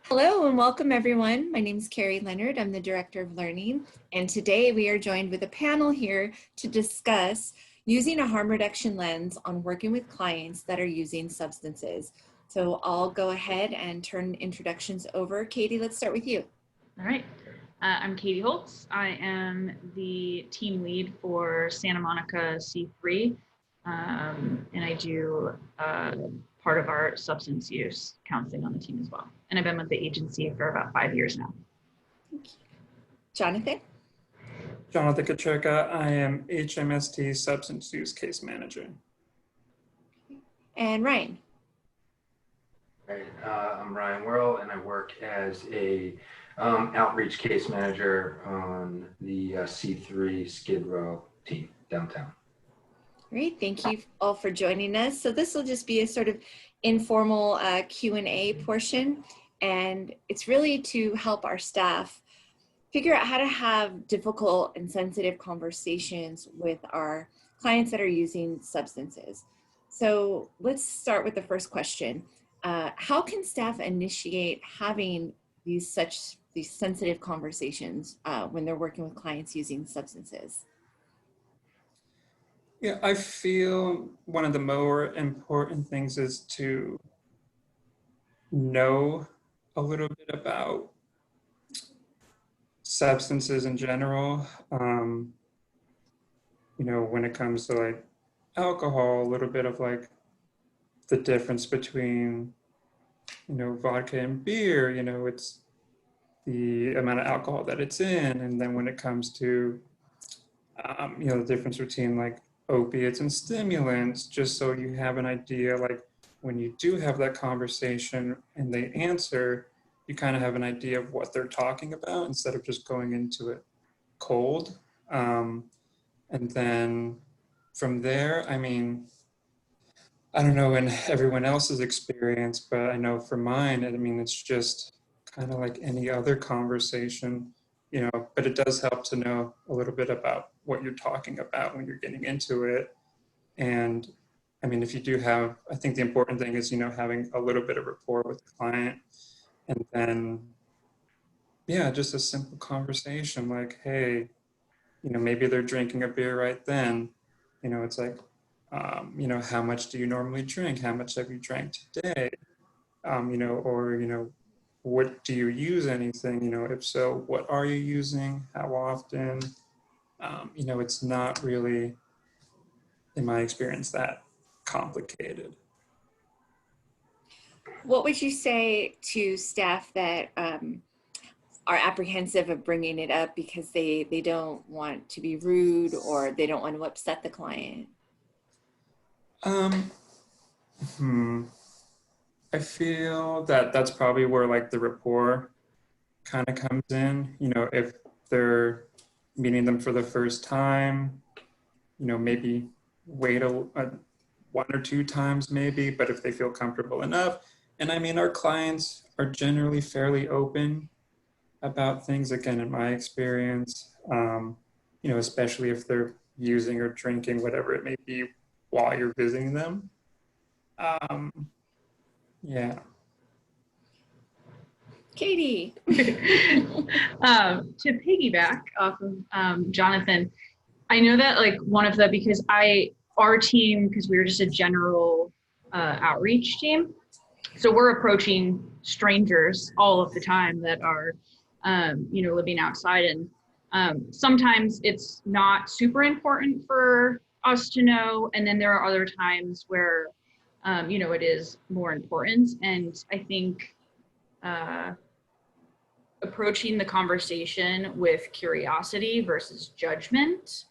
Hello and welcome everyone. My name is Carrie Leonard. I'm the Director of Learning. And today we are joined with a panel here to discuss using a harm reduction lens on working with clients that are using substances. So I'll go ahead and turn introductions over. Katie, let's start with you. All right. I'm Katie Holtz. I am the team lead for Santa Monica C3, and I do part of our substance use counseling on the team as well. And I've been with the agency for about 5 years now. Jonathan? Jonathan Kacherka. I am HMST Substance Use Case Manager. And Ryan? Right. I'm Ryan Worrell, and I work as a outreach case manager on the C3 Skid Row team downtown. Great, thank you all for joining us. So this will just be a sort of informal Q&A portion, and it's really to help our staff figure out how to have difficult and sensitive conversations with our clients that are using substances. So let's start with the first question. How can staff initiate having these sensitive conversations when they're working with clients using substances? Yeah, I feel one of the more important things is to know a little bit about substances in general. When it comes to like alcohol, a little bit of like the difference between, vodka and beer, it's the amount of alcohol that it's in. And then when it comes to, the difference between like opiates and stimulants, just so you have an idea, like when you do have that conversation and they answer, you kind of have an idea of what they're talking about instead of just going into it cold. And then from there, I mean, I don't know in everyone else's experience, but I know for mine, it's just kind of like any other conversation, but it does help to know a little bit about what you're talking about when you're getting into it. And if you do have, I think the important thing is, having a little bit of rapport with the client. And then, yeah, just a simple conversation like, hey, maybe they're drinking a beer right then. It's like, how much do you normally drink? How much have you drank today? Or, what do you use anything? If so, what are you using? How often? It's not really, in my experience, that complicated. What would you say to staff that are apprehensive of bringing it up because they don't want to be rude or they don't want to upset the client? I feel that that's probably where like the rapport kind of comes in. If they're meeting them for the first time, maybe wait one or two times maybe, but if they feel comfortable enough. And our clients are generally fairly open about things, again, in my experience, especially if they're using or drinking, whatever it may be, while you're visiting them. Yeah. Katie. To piggyback off of Jonathan, I know that like because our team, because we were just a general outreach team, so we're approaching strangers all of the time that are, living outside. And sometimes it's not super important for us to know. And then there are other times where, it is more important. And I think approaching the conversation with curiosity versus judgment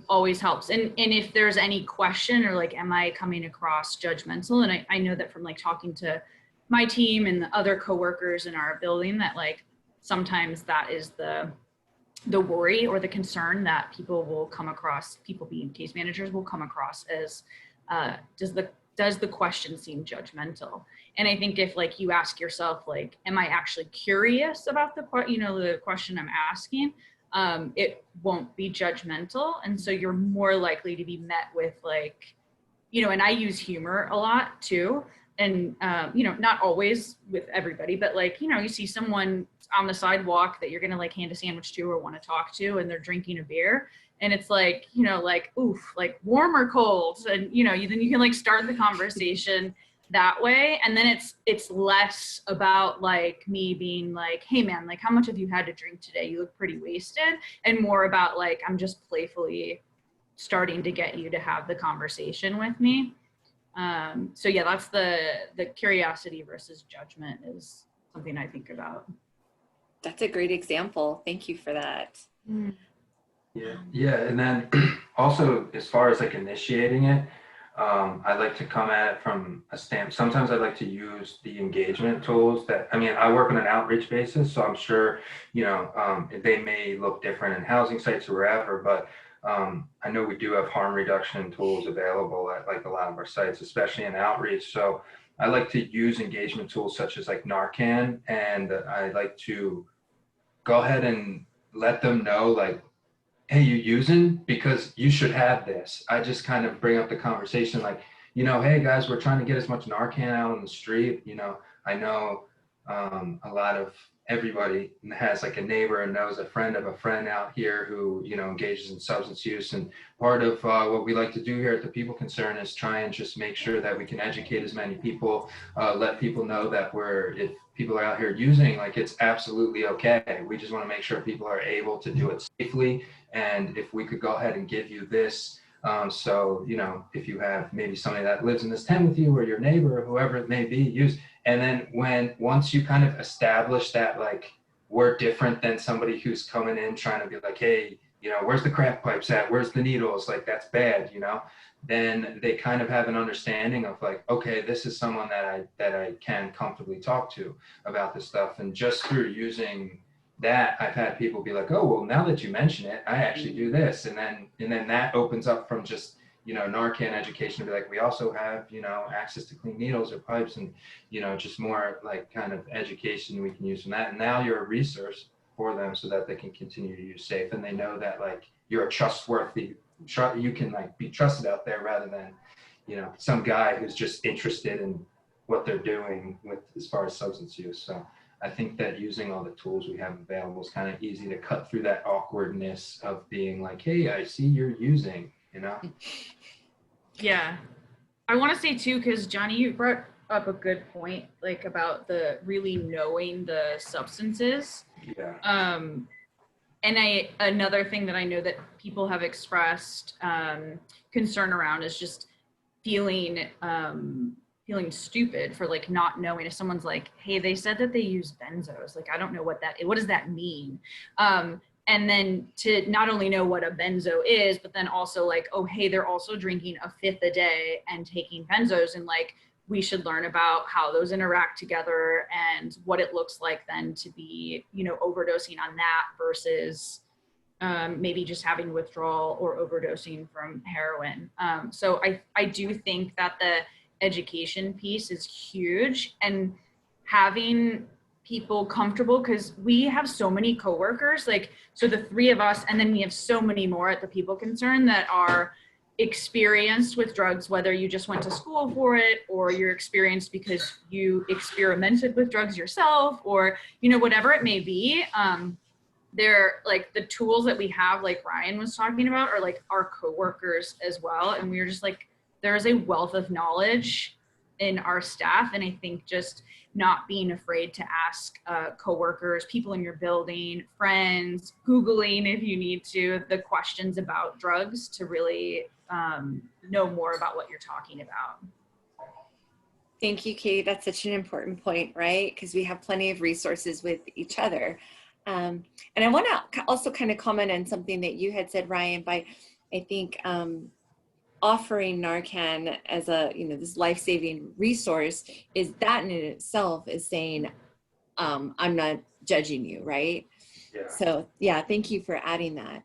always helps. And if there's any question or like, am I coming across judgmental? And I know that from like talking to my team and the other coworkers in our building that like sometimes that is the worry or the concern that people being case managers will come across as does the question seem judgmental? And I think if like you ask yourself, like, am I actually curious about the question I'm asking? It won't be judgmental. And so you're more likely to be met with like, and I use humor a lot too. and you know, not always with everybody, but like, you know, you see someone on the sidewalk that you're gonna like hand a sandwich to or want to talk to, and they're drinking a beer, and it's like, you know, like, oof, like warm or cold, and you know, then you can like start the conversation that way, and then it's less about like me being like, hey man, like how much have you had to drink today, you look pretty wasted, and more about like, I'm just playfully starting to get you to have the conversation with me. So yeah, that's the curiosity versus judgment is something I think about. That's a great example. Thank you for that. Yeah, and then also as far as like initiating it, I like to come at it from a stand. Sometimes I like to use the engagement tools that, I mean, I work on an outreach basis, so I'm sure, you know, they may look different in housing sites or wherever, but I know we do have harm reduction tools available at like a lot of our sites, especially in outreach. So I like to use engagement tools such as like Narcan, and I like to go ahead and let them know like, hey, you using? Because you should have this. I just kind of bring up the conversation like, you know, hey guys, we're trying to get as much Narcan out on the street. You know, I know a lot of everybody has like a neighbor and knows a friend of a friend out here who, you know, engages in substance use. And part of what we like to do here at the People Concern is try and just make sure that we can educate as many people, let people know that if people are out here using, like it's absolutely okay. We just want to make sure people are able to do it safely. And if we could go ahead and give you this, so, you know, if you have maybe somebody that lives in this tent with you or your neighbor or whoever it may be, use. And then once you kind of establish that, like, we're different than somebody who's coming in trying to be like, hey, you know, where's the crack pipes at? Where's the needles? Like, that's bad, you know? Then they kind of have an understanding of like, okay, this is someone that I can comfortably talk to about this stuff. And just through using that, I've had people be like, oh, well, now that you mention it, I actually do this. And then that opens up from just, you know, Narcan education to be like, we also have, you know, access to clean needles or pipes, and, you know, just more like kind of education we can use from that. And now you're a resource for them so that they can continue to use safe. And they know that like you're a trustworthy, you can like be trusted out there rather than, you know, some guy who's just interested in what they're doing with as far as substance use. So I think that using all the tools we have available is kind of easy to cut through that awkwardness of being like, hey, I see you're using, you know? Yeah. I want to say too, because Johnny, you brought up a good point, like about the really knowing the substances. Yeah. And another thing that I know that people have expressed concern around is just feeling stupid for like not knowing. If someone's like, hey, they said that they use benzos, like I don't know what does that mean? And then to not only know what a benzo is, but then also like, oh, hey, they're also drinking a fifth a day and taking benzos, and like we should learn about how those interact together and what it looks like then to be, you know, overdosing on that versus maybe just having withdrawal or overdosing from heroin. So I do think that the education piece is huge, and having people comfortable, because we have so many coworkers, like, so the three of us, and then we have so many more at the People Concern that are experienced with drugs, whether you just went to school for it or you're experienced because you experimented with drugs yourself, or, you know, whatever it may be. They're like the tools that we have, like Ryan was talking about, are like our coworkers as well. And we're just like, there is a wealth of knowledge in our staff. And I think just not being afraid to ask coworkers, people in your building, friends, Googling if you need to, the questions about drugs to really know more about what you're talking about. Thank you, Katie. That's such an important point, right? Because we have plenty of resources with each other. And I want to also kind of comment on something that you had said, Ryan, by, I think, offering Narcan as a, you know, this life-saving resource, is that in itself is saying, I'm not judging you, right? Yeah. So yeah, thank you for adding that.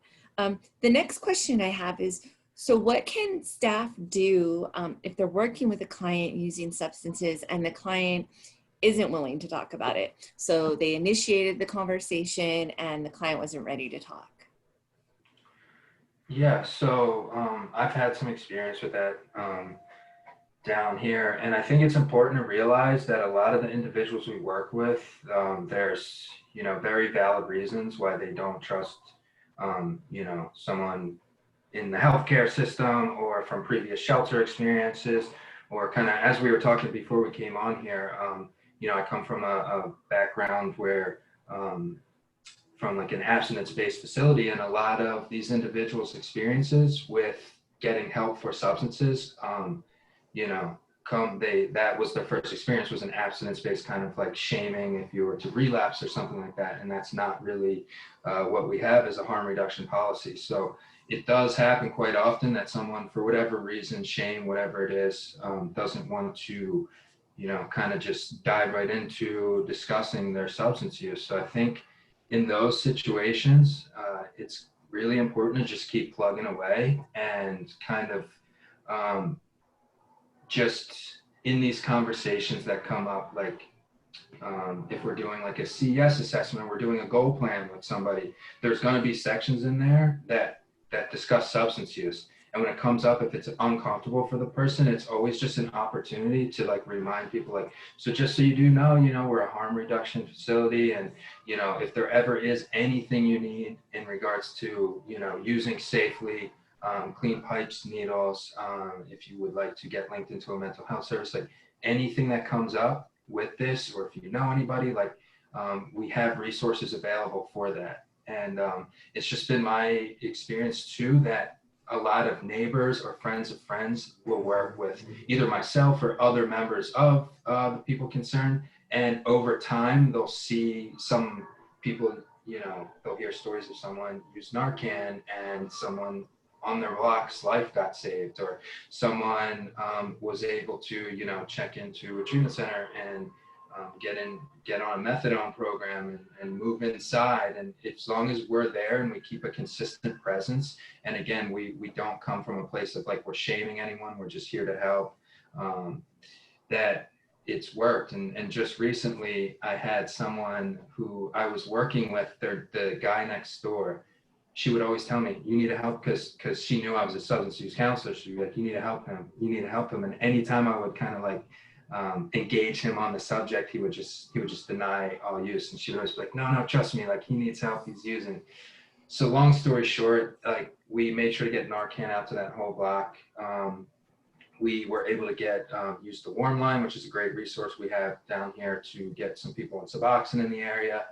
The next question I have is, so what can staff do if they're working with a client using substances and the client isn't willing to talk about it? So they initiated the conversation and the client wasn't ready to talk. Yeah, so I've had some experience with that. down here. And I think it's important to realize that a lot of the individuals we work with, there's, you know, very valid reasons why they don't trust, you know, someone in the healthcare system or from previous shelter experiences, or kind of, as we were talking before we came on here, you know, I come from a background where, from like an abstinence-based facility, and a lot of these individuals' experiences with getting help for substances, you know, that was their first experience, was an abstinence-based kind of like shaming if you were to relapse or something like that. And that's not really what we have as a harm reduction policy. So it does happen quite often that someone, for whatever reason, shame, whatever it is, doesn't want to, you know, kind of just dive right into discussing their substance use. So I think in those situations, it's really important to just keep plugging away and kind of just in these conversations that come up, like if we're doing like a CES assessment, we're doing a goal plan with somebody, there's going to be sections in there that discuss substance use. And when it comes up, if it's uncomfortable for the person, it's always just an opportunity to like remind people, like, so just so you do know, you know, we're a harm reduction facility, and, you know, if there ever is anything you need in regards to, you know, using safely, clean pipes, needles, if you would like to get linked into a mental health service, like anything that comes up with this, or if you know anybody, like we have resources available for that. And it's just been my experience too that a lot of neighbors or friends of friends will work with either myself or other members of the people concerned. And over time, they'll see some people, you know, they'll hear stories of someone use Narcan and someone on their block's life got saved, or someone was able to, you know, check into a treatment center and get on a methadone program and move inside. And as long as we're there and we keep a consistent presence, and again, we don't come from a place of like we're shaming anyone, we're just here to help, that it's worked. And just recently I had someone who I was working with, the guy next door, she would always tell me, you need to help, because she knew I was a substance use counselor. She'd be like, you need to help him, you need to help him. And anytime I would kind of like engage him on the subject, he would just deny all use. And she would always be like, no, trust me, like he needs help, he's using. So long story short, like we made sure to get Narcan out to that whole block. We were able to use the Warm Line, which is a great resource we have down here to get some people on Suboxone in the area.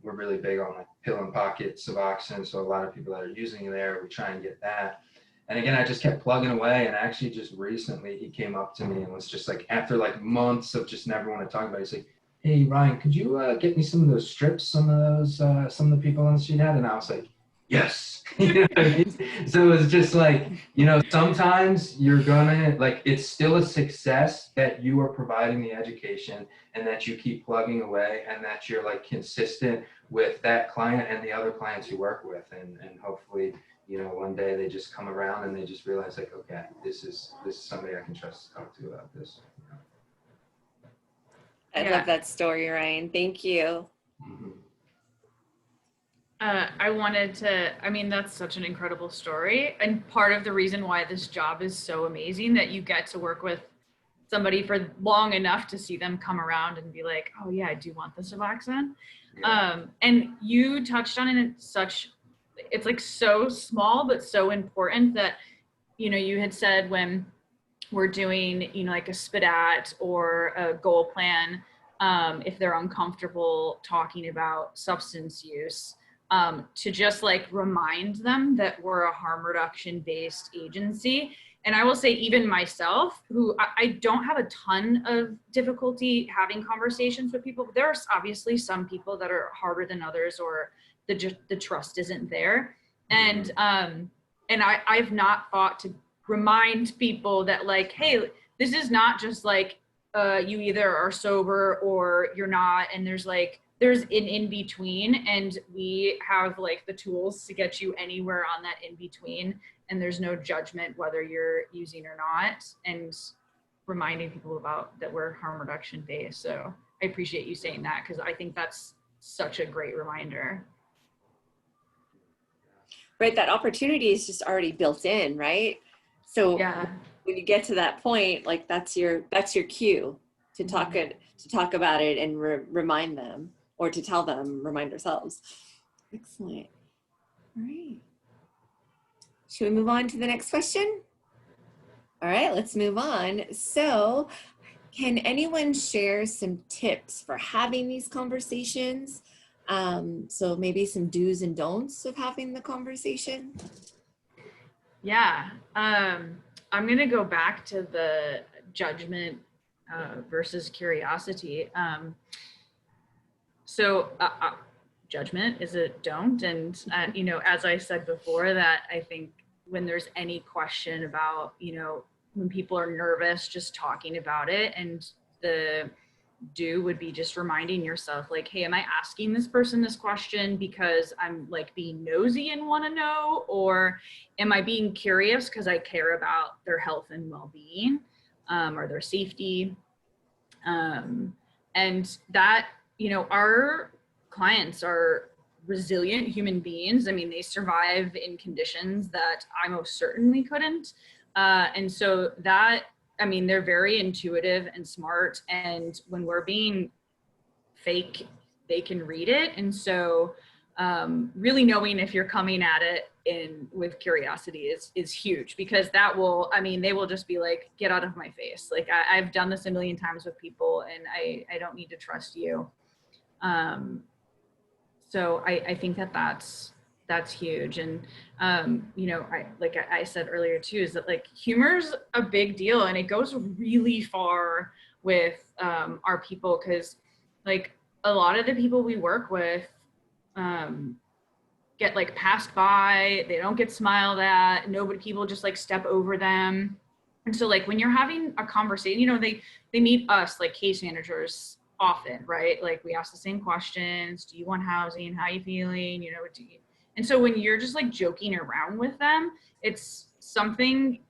We're really big on like pill and pocket Suboxone, so a lot of people that are using it there, we try and get that. And again, I just kept plugging away, and actually just recently he came up to me and was just like, after like months of just never want to talk about it, he's like, hey Ryan, could you get me some of those strips some of the people on the street had? And I was like, yes. You know what I mean? So it's just like, you know, sometimes you're gonna, like, it's still a success that you are providing the education and that you keep plugging away and that you're like consistent with that client and the other clients you work with. And hopefully, you know, one day they just come around and they just realize like, okay, this is somebody I can trust to talk to about this. I love that story, Ryan. Thank you. Mm-hmm. I mean, that's such an incredible story. And part of the reason why this job is so amazing, that you get to work with somebody for long enough to see them come around and be like, oh yeah, I do want the Suboxone. Yeah. And you touched on it in it's like so small, but so important that, you know, you had said when we're doing, you know, like a SPDAT or a goal plan, if they're uncomfortable talking about substance use, to just like remind them that we're a harm reduction based agency. And I will say, even myself, who I don't have a ton of difficulty having conversations with people, but there's obviously some people that are harder than others, or the trust isn't there. And I've not thought to remind people that like, hey, this is not just like you either are sober or you're not, and there's an in between, and we have like the tools to get you anywhere on that in between, and there's no judgment whether you're using or not, and reminding people about that we're harm reduction based. So I appreciate you saying that, because I think that's such a great reminder. Right, that opportunity is just already built in, right? So yeah. when you get to that point, like that's your cue to talk about it and remind them, or to tell them, remind ourselves. Excellent. All right. Should we move on to the next question? All right, let's move on. So, can anyone share some tips for having these conversations? So maybe some do's and don'ts of having the conversation. Yeah, I'm gonna go back to the judgment versus curiosity. So judgment is a don't, and you know, as I said before, that I think when there's any question about, you know, when people are nervous, just talking about it, and the do would be just reminding yourself, like, hey, am I asking this person this question because I'm like being nosy and want to know, or am I being curious because I care about their health and well-being, or their safety? And that, you know, our clients are resilient human beings. I mean, they survive in conditions that I most certainly couldn't. And so that, I mean, they're very intuitive and smart, and when we're being fake, they can read it. And so really knowing if you're coming at it with curiosity is huge, because that will, I mean, they will just be like, get out of my face. Like I've done this a million times with people, and I don't need to trust you. So I think that's huge. And you know, like I said earlier too, is that like humor's a big deal, and it goes really far with our people, because like a lot of the people we work with get like passed by, they don't get smiled at, people just like step over them. And so like when you're having a conversation, you know, they meet us like case managers often, right? Like we ask the same questions. Do you want housing? How are you feeling? You know, and so when you're just like joking around with them, it's something,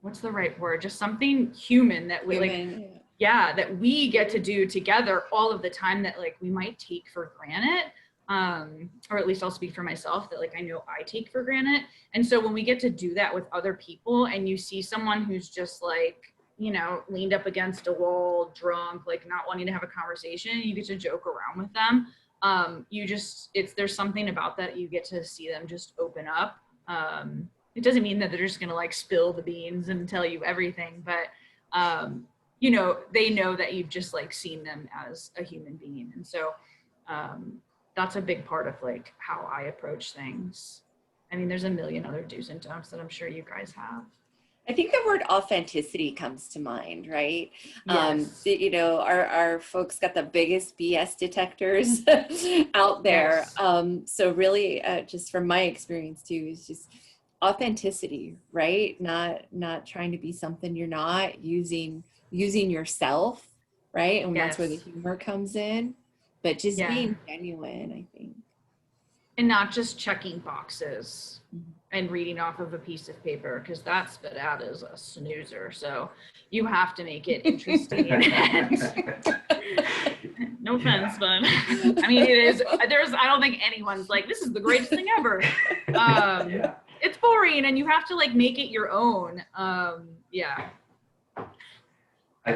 what's the right word? Just something human that we that we get to do together all of the time, that like we might take for granted. Or at least I'll speak for myself, that like I know I take for granted. And so when we get to do that with other people, and you see someone who's just like, you know, leaned up against a wall, drunk, like not wanting to have a conversation, you get to joke around with them. There's something about that. You get to see them just open up. It doesn't mean that they're just gonna like spill the beans and tell you everything, but you know, they know that you've just like seen them as a human being. And so that's a big part of like how I approach things. I mean, there's a million other do's and don'ts that I'm sure you guys have. I think the word authenticity comes to mind, right? Yes. You know, our folks got the biggest BS detectors out there. Yes. So really, just from my experience too, is just authenticity, right? Not trying to be something you're not, using yourself, right? And that's where the humor comes in, but just being genuine, I think. And not just checking boxes and reading off of a piece of paper, because that spit out is a snoozer. So you have to make it interesting. No offense, but I mean, it is. I don't think anyone's like, this is the greatest thing ever. It's boring, and you have to like make it your own. I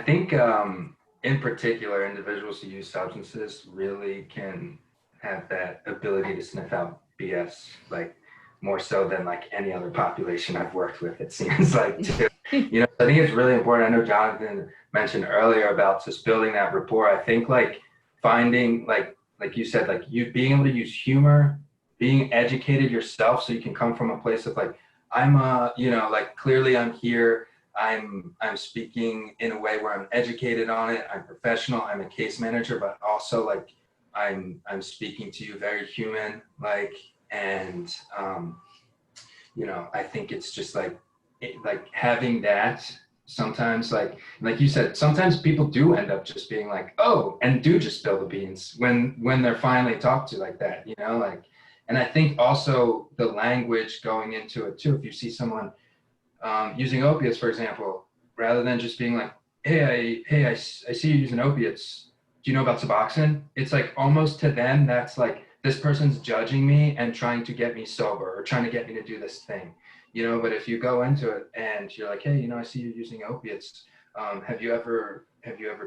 think in particular, individuals who use substances really can have that ability to sniff out BS, like more so than like any other population I've worked with, it seems like too. You know, I think it's really important. I know Jonathan mentioned earlier about just building that rapport. I think like finding, like you said, like you being able to use humor, being educated yourself, so you can come from a place of like, you know, like clearly I'm here, I'm speaking in a way where I'm educated on it, I'm professional, I'm a case manager, but also like I'm speaking to you very human, like, and you know, I think it's just like having that sometimes, like you said, sometimes people do end up just being like, oh, and do just spill the beans when they're finally talked to like that, you know, like. And I think also the language going into it too, if you see someone using opiates, for example, rather than just being like, hey, I see you using opiates, do you know about Suboxone? It's like almost to them, that's like, this person's judging me and trying to get me sober, or trying to get me to do this thing, you know, but if you go into it and you're like, hey, you know, I see you're using opiates. Have you ever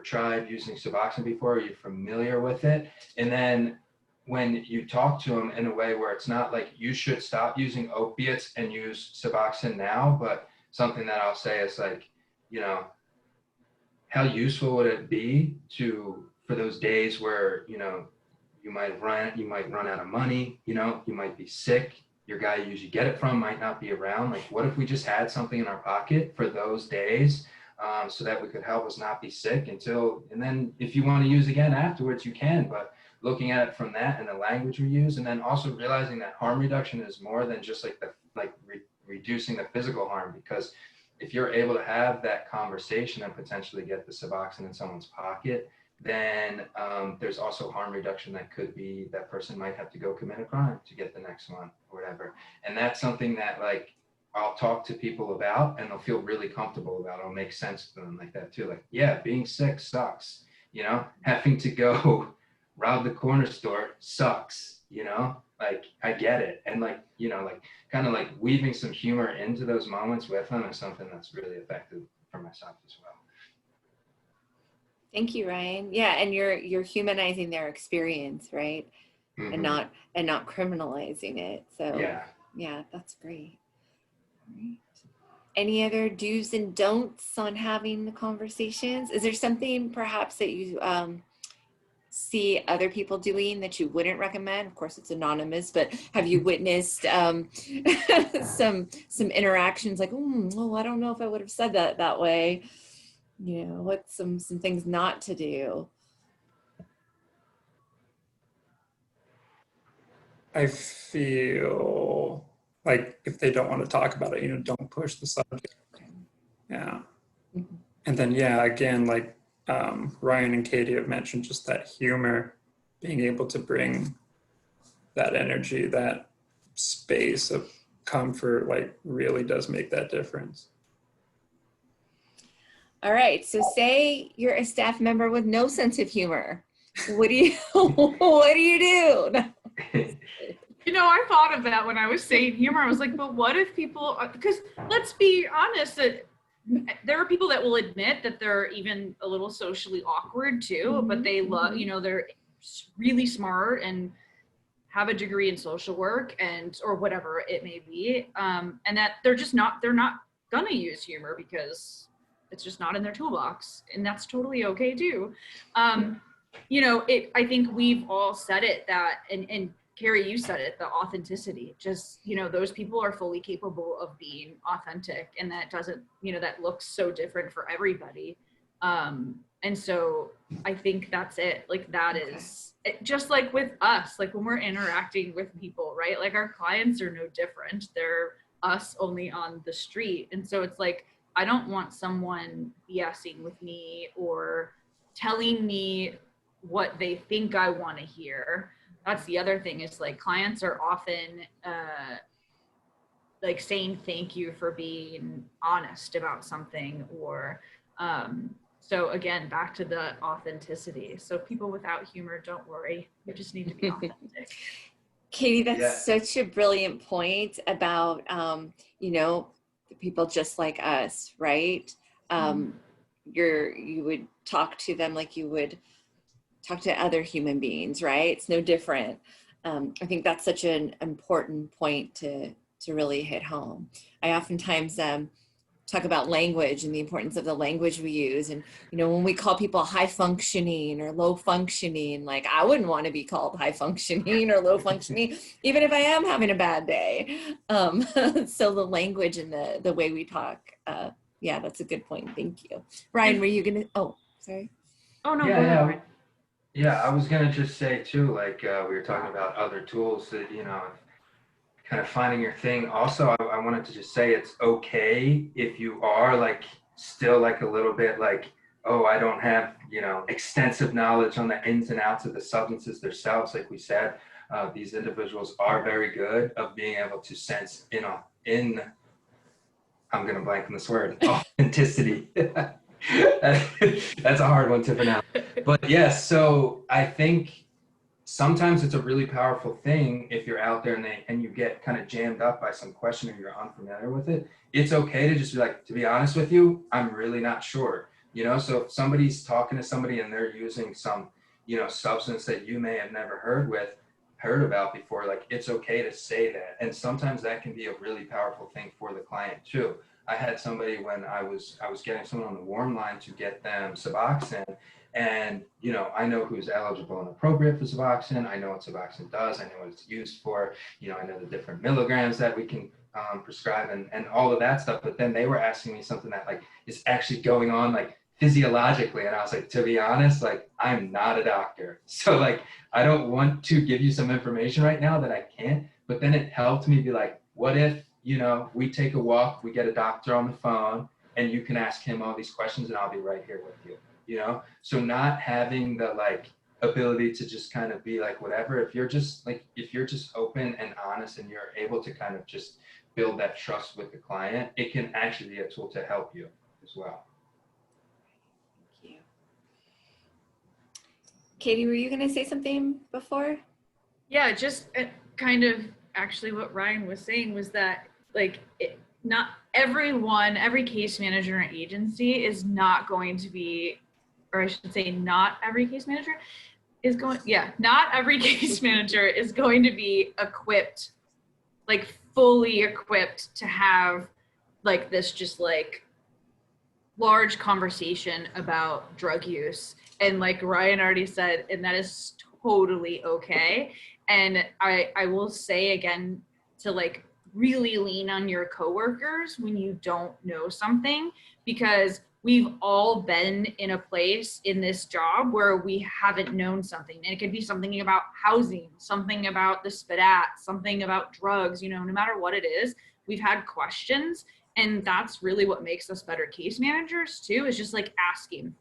tried using Suboxone before? Are you familiar with it? And then when you talk to them in a way where it's not like you should stop using opiates and use Suboxone now, but something that I'll say is like, you know, how useful would it be for those days where, you know, you might run out of money, you know, you might be sick, your guy you usually get it from might not be around. Like, what if we just had something in our pocket for those days, so that we could help us not be sick and then if you want to use again afterwards, you can, but looking at it from that and the language we use, and then also realizing that harm reduction is more than just like reducing the physical harm, because if you're able to have that conversation and potentially get the Suboxone in someone's pocket, then there's also harm reduction that could be that person might have to go commit a crime to get the next one or whatever. And that's something that like I'll talk to people about and they'll feel really comfortable about. It'll make sense to them like that too. Like, yeah, being sick sucks, you know, having to go rob the corner store sucks, you know, like I get it. And like, you know, like kind of like weaving some humor into those moments with them is something that's really effective for myself as well. Thank you, Ryan. Yeah, and you're humanizing their experience, right? Mm-hmm. And not criminalizing it. So yeah, that's great. Right. Any other do's and don'ts on having the conversations? Is there something perhaps that you see other people doing that you wouldn't recommend? Of course, it's anonymous, but have you witnessed some interactions like, oh, I don't know if I would have said that way. You know, what's some things not to do? I feel like if they don't want to talk about it, you know, don't push the subject. Okay. Yeah. Mm-hmm. And then, yeah, again, like Ryan and Katie have mentioned, just that humor, being able to bring that energy, that space of comfort, like really does make that difference. All right. So say you're a staff member with no sense of humor. What do you what do you do? You know, I thought of that when I was saying humor. I was like, but what if people, because let's be honest, that there are people that will admit that they're even a little socially awkward too, but they love, you know, they're really smart and have a degree in social work and, or whatever it may be. And that they're not gonna use humor because it's just not in their toolbox, and that's totally okay too. You know, I think we've all said it that, and Carrie, you said it, the authenticity, just, you know, those people are fully capable of being authentic, and that doesn't, you know, that looks so different for everybody. And so I think that's it. Like that is just like with us, like when we're interacting with people, right? Like our clients are no different. They're us only on the street. And so it's like, I don't want someone BSing with me or telling me what they think I want to hear. That's the other thing, is like clients are often like saying thank you for being honest about something, or so again, back to the authenticity. So people without humor, don't worry, you just need to be authentic. Katie, that's such a brilliant point about you know, people just like us, right? You would talk to them like you would talk to other human beings, right? It's no different. I think that's such an important point to really hit home. I oftentimes talk about language and the importance of the language we use. And, you know, when we call people high functioning or low functioning, like I wouldn't want to be called high functioning or low functioning, even if I am having a bad day. So the language and the way we talk, yeah, that's a good point. Thank you. Ryan, were you going to, oh, sorry. Oh, no. Yeah, I was going to just say too, like we were talking about other tools that, you know, kind of finding your thing. Also, I wanted to just say it's okay if you are like still like a little bit like, oh, I don't have, you know, extensive knowledge on the ins and outs of the substances themselves. Like we said, these individuals are very good of being able to sense in I'm going to blank on this word, authenticity. That's a hard one to pronounce. But yes, so I think sometimes it's a really powerful thing if you're out there and you get kind of jammed up by some question or you're unfamiliar with it. It's okay to just be like, to be honest with you, I'm really not sure. You know, so if somebody's talking to somebody and they're using some, you know, substance that you may have never heard about before, like it's okay to say that. And sometimes that can be a really powerful thing for the client too. I had somebody when I was getting someone on the warm line to get them Suboxone, and you know, I know who's eligible and appropriate for Suboxone. I know what Suboxone does. I know what it's used for. You know, I know the different milligrams that we can prescribe and all of that stuff. But then they were asking me something that like is actually going on like physiologically, and I was like, to be honest, like I'm not a doctor, so like I don't want to give you some information right now that I can't. But then it helped me be like, what if, you know, we take a walk, we get a doctor on the phone, and you can ask him all these questions, and I'll be right here with you. You know, so not having the like ability to just kind of be like whatever. If you're just open and honest, and you're able to kind of just build that trust with the client, it can actually be a tool to help you as well. Katie, were you going to say something before? Yeah, just kind of actually what Ryan was saying was that like not every case manager and agency is not going to be, or I should say not every case manager is going, not every case manager is going to be equipped, like fully equipped to have like this just like large conversation about drug use. And like Ryan already said, and that is totally okay. And I will say again to like really lean on your coworkers when you don't know something, because we've all been in a place in this job where we haven't known something. And it could be something about housing, something about the SPDAT, something about drugs, you know, no matter what it is, we've had questions. And that's really what makes us better case managers too, is just like asking.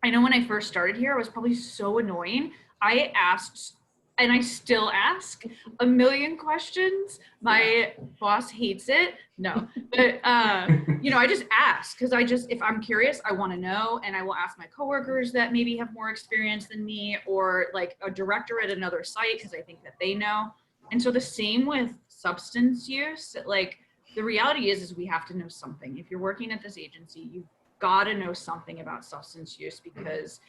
I know when I first started here, I was probably so annoying. I asked, and I still ask, a million questions. My boss hates it. No, but you know, I just ask because if I'm curious, I want to know, and I will ask my coworkers that maybe have more experience than me, or like a director at another site because I think that they know. And so the same with substance use. Like the reality is we have to know something. If you're working at this agency, you've got to know something about substance use, because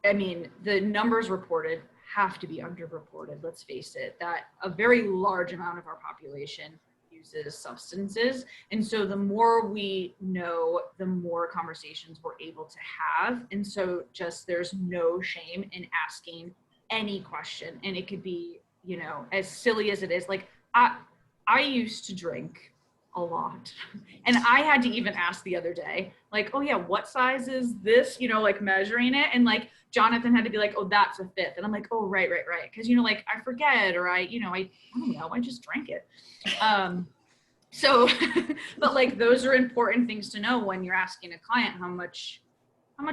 I mean, the numbers reported have to be underreported. Let's face it, that a very large amount of our population uses substances. And so the more we know, the more conversations we're able to have. And so just there's no shame in asking any question. And it could be, you know, as silly as it is. Like I used to drink a lot, and I had to even ask the other day, like, oh yeah, what size is this, you know, like measuring it, and like Jonathan had to be like, oh, that's a fifth, and I'm like, oh, right, because you know, like I forget, or I don't know, I just drank it. So but like those are important things to know when you're asking a client how much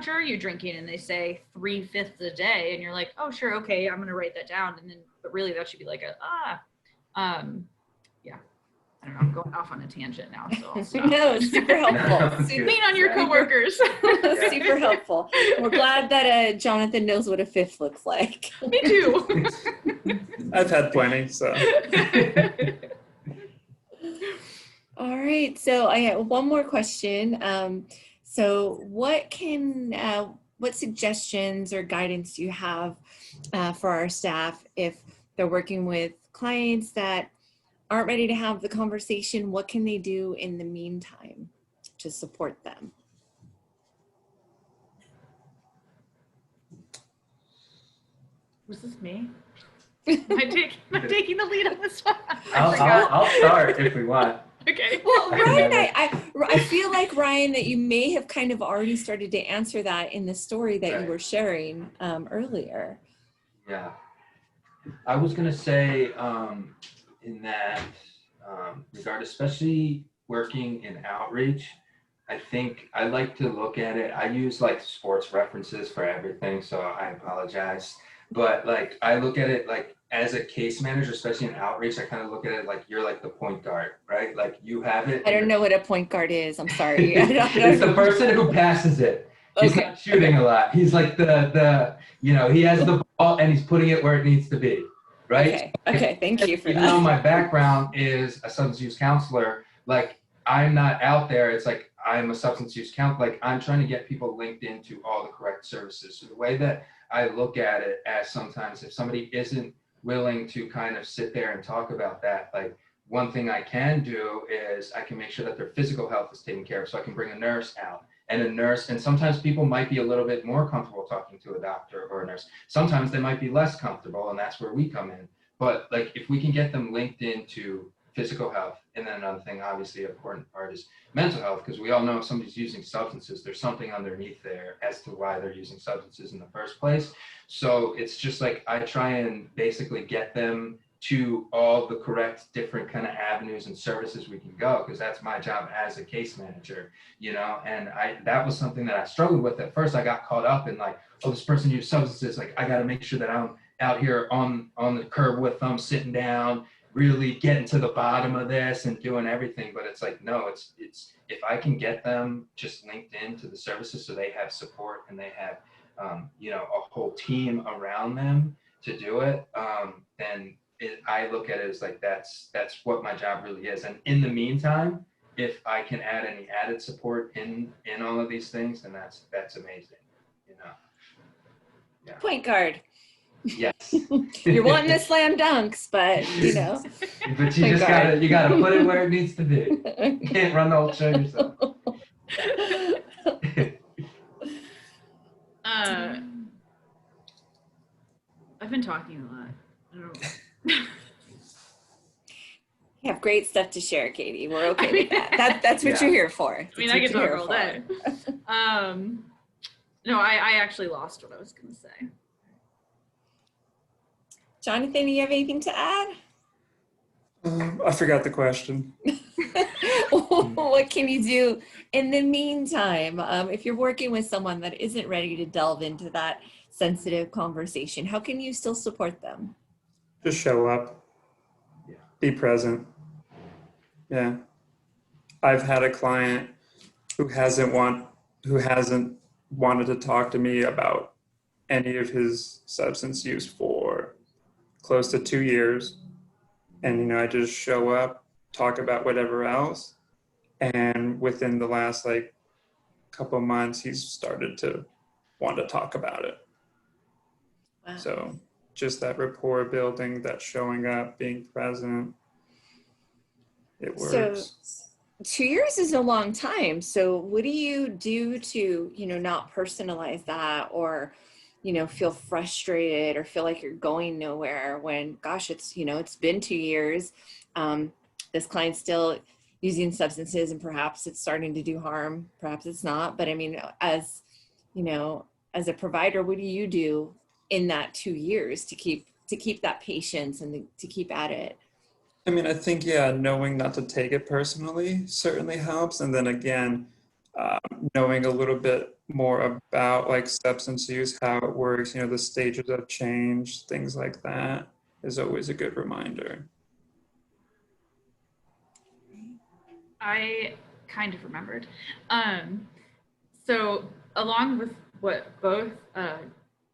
are you drinking, and they say 3/5 a day, and you're like, oh sure, okay, I'm gonna write that down. And then but really that should be like yeah, I don't know, I'm going off on a tangent now, so I'll stop. No, super helpful. Lean on your coworkers. Super helpful. We're glad that Jonathan knows what a fifth looks like. Me too. I've had plenty, so. All right, so I have one more question. So what suggestions or guidance do you have for our staff if they're working with clients that aren't ready to have the conversation? What can they do in the meantime to support them? Was this me? Am I taking the lead on this one? I'll start if we want. Okay. Well, Ryan, I feel like, Ryan, that you may have kind of already started to answer that in the story that you were sharing earlier. Yeah. I was going to say, in that regard, especially working in outreach, I think I like to look at it. I use like sports references for everything, so I apologize. But like I look at it like as a case manager, especially in outreach, I kind of look at it like you're like the point guard, right? Like you have it. I don't know what a point guard is. I'm sorry. It's the person who passes it. He's not shooting a lot. He's like the he has the Oh, and he's putting it where it needs to be, right? Okay. Okay. Thank you for Even that. though my background is a substance use counselor, like I'm not out there. It's like I'm a substance use counselor. Like I'm trying to get people linked into all the correct services. So the way that I look at it as sometimes if somebody isn't willing to kind of sit there and talk about that, like one thing I can do is I can make sure that their physical health is taken care of. So I can bring a nurse out and a nurse. And sometimes people might be a little bit more comfortable talking to a doctor or a nurse. Sometimes they might be less comfortable, and that's where we come in. But like if we can get them linked into physical health, and then another thing, obviously, an important part is mental health, because we all know if somebody's using substances, there's something underneath there as to why they're using substances in the first place. So it's just like I try and basically get them to all the correct different kind of avenues and services we can go, because that's my job as a case manager, you know. And that was something that I struggled with at first. I got caught up in like, oh, this person used substances, like I got to make sure that I'm out here on the curb with them, sitting down, really getting to the bottom of this and doing everything. But it's like, no, it's if I can get them just linked into the services so they have support and they have you know, a whole team around them to do it, then I look at it as like that's what my job really is. And in the meantime, if I can add any added support in all of these things, then that's amazing, you know. Yeah. Point guard. Yes. You're wanting to slam dunks, but you know. But you just gotta put it where it needs to be. You can't run the whole show yourself. I've been talking a lot. I don't know. You have great stuff to share, Katie. We're okay with that. That's what you're here for. I mean, I can talk all day. No, I actually lost what I was going to say. Jonathan, do you have anything to add? I forgot the question. What can you do in the meantime? If you're working with someone that isn't ready to delve into that sensitive conversation, how can you still support them? Just show up. Yeah. Be present. Yeah. I've had a client who hasn't wanted to talk to me about any of his substance use for close to 2 years. And, you know, I just show up, talk about whatever else. And within the last like couple months, he's started to want to talk about it. Wow. So just that rapport building, that showing up, being present, it works. So 2 years is a long time. So what do you do to, you know, not personalize that, or, you know, feel frustrated or feel like you're going nowhere when, gosh, it's, you know, it's been 2 years. This client's still using substances and perhaps it's starting to do harm. Perhaps it's not. But I mean, as, you know, as a provider, what do you do in that 2 years to keep that patience and to keep at it? I mean, I think, yeah, knowing not to take it personally certainly helps. And then again, knowing a little bit more about like substance use, how it works, you know, the stages of change, things like that is always a good reminder. I kind of remembered. So along with what both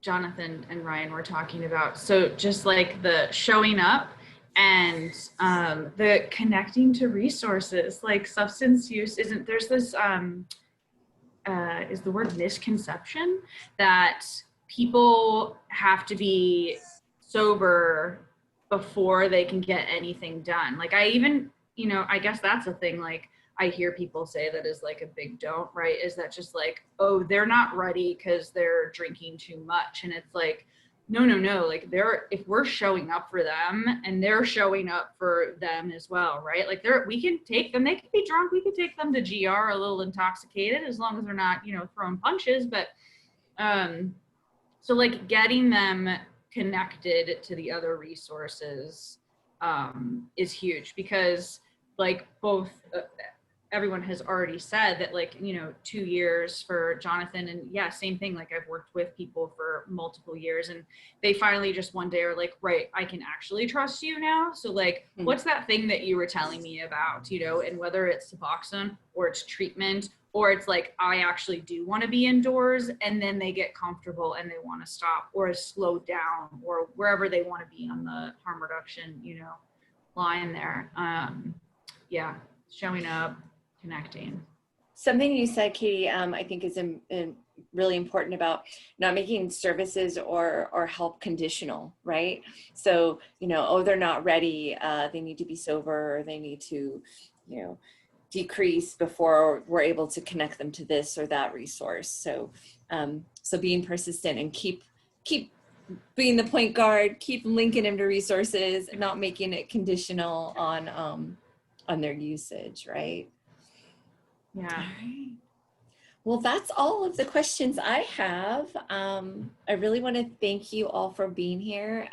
Jonathan and Ryan were talking about, so just like the showing up and the connecting to resources, like substance use isn't, there's this, is the word misconception that people have to be sober before they can get anything done. Like I even, you know, I guess that's a thing, like I hear people say that is like a big don't, right? Is that just like, oh, they're not ready because they're drinking too much. And it's like, no, like if we're showing up for them and they're showing up for them as well, right? Like we can take them, they can be drunk, we can take them to GR a little intoxicated as long as they're not, you know, throwing punches. But so like getting them connected to the other resources is huge, because like both everyone has already said that, like, 2 years for Jonathan, and yeah, same thing. Like, I've worked with people for multiple years, and they finally just one day are like, right, I can actually trust you now. So like, what's that thing that you were telling me about, and whether it's Suboxone or it's treatment, or it's like, I actually do want to be indoors, and then they get comfortable and they want to stop or slow down or wherever they want to be on the harm reduction, line there. Yeah, showing up, connecting. Something you said, Katie, I think is really important about not making services or help conditional, right? So, oh, they're not ready, they need to be sober, or they need to, decrease before we're able to connect them to this or that resource. So, so being persistent and keep being the point guard, keep linking them to resources, and not making it conditional on their usage, right? Yeah. All right. Well, that's all of the questions I have. I really want to thank you all for being here.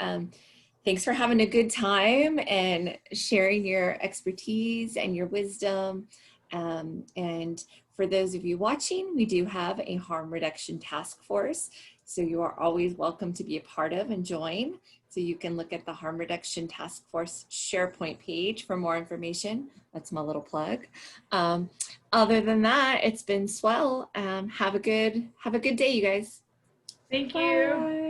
Thanks for having a good time and sharing your expertise and your wisdom. And for those of you watching, we do have a harm reduction task force. So you are always welcome to be a part of and join. So you can look at the Harm Reduction Task Force SharePoint page for more information. That's my little plug. Other than that, it's been swell. Have a good day, you guys. Thank you. Bye.